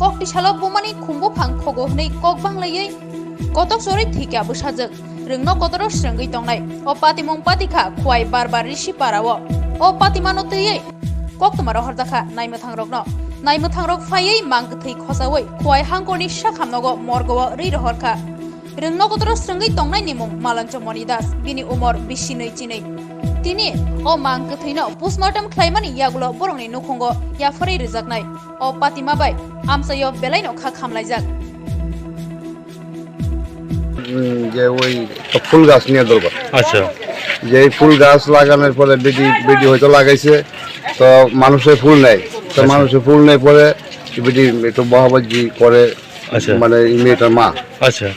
kokti shalok bumani khumbu phang khogo nei kok banglaiye kotok sori thika bu sajak rungno kotoro srangai tongnai o patimong patikha khwai barbar rishi parawo o patimano teye kok tomaro hordakha naimethang rokno naimethang rok phaiei mangthei khosawoi khwai hangkorni shakhamnogo morgo ri rohorkha rungno kotoro srangai tongnai nimung malancho monidas bini umor bisinoi chinei তিনি ও মাংকে থৈনো post-mortem খ্লাইমানি ইয়াগুলো বরংনি নখঙ্গ ইয়া ফরাই রেজাকনাই ও পাতিমাবাই আমসাইও বেলাইনো খা খামলাইজাক যে ওই ফুল গাছ নিয়ে দরকার। আচ্ছা, যে এই ফুল গাছ লাগানোর পরে বেটি হয়তো লাগাইছে, তো মানুষের ফুল নেই, তো মানুষের ফুল নেই পরে বেটি একটু বহাবাজি করে। আচ্ছা, মানে এই মেয়েটার মা আচ্ছা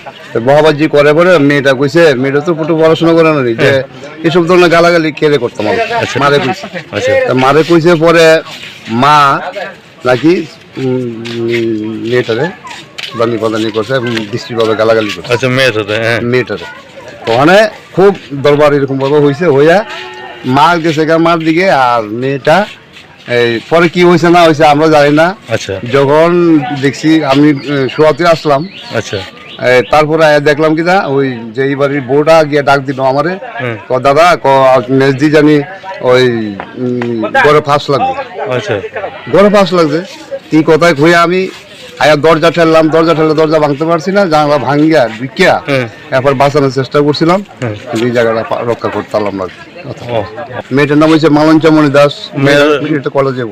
বহাবাজি করে পরে মেয়েটা কইছে, মেয়েটা তো একটু পড়াশোনা করে না যে এসব ধরনের গালাগালি কেড়ে করতাম মারে কইছে। আচ্ছা, মারে কইছে পরে মা নাকি মেয়েটারে দানি পাদানি করছে এবং দৃষ্টিভাবে গালাগালি করছে। আচ্ছা, মেয়েটারে ওখানে খুব দরবার এরকম ভাবে হয়েছে, হইয়া মার গেছে মার দিকে, আর মেয়েটা এই পরে কি হয়েছে না হয়েছে আমরা জানি না। আচ্ছা, যখন দেখছি আমি শোয়াতে আসলাম, আচ্ছা, তারপরে দেখলাম কি না ওই যে এই বাড়ির বউটা গিয়ে ডাক দিল আমারে, দাদা নেজদি জানি ওই গড়ে ফাঁস লাগবে। আচ্ছা, গড়ে ফাঁস লাগছে কি কথায় খুঁয়ে আমি আয়া দরজা ঠেললাম, দরজা ঠেলে দরজা ভাঙতে পারছি না, জানলা ভাঙ্গিয়া ঢুকিয়া এরপর বাঁচানোর চেষ্টা করছিলাম, এই জায়গাটা রক্ষা করতে পারলাম না। মেয়েটার নাম হয়েছে মালঞ্চমণি দাস, মেয়েটা কলেজে।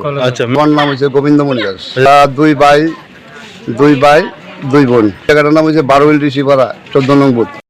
আমার নাম হয়েছে গোবিন্দমণি দাস। দুই ভাই দুই বোন। জায়গাটার নাম হয়েছে বারোইল ঋষিপাড়া 14 নং বুথ।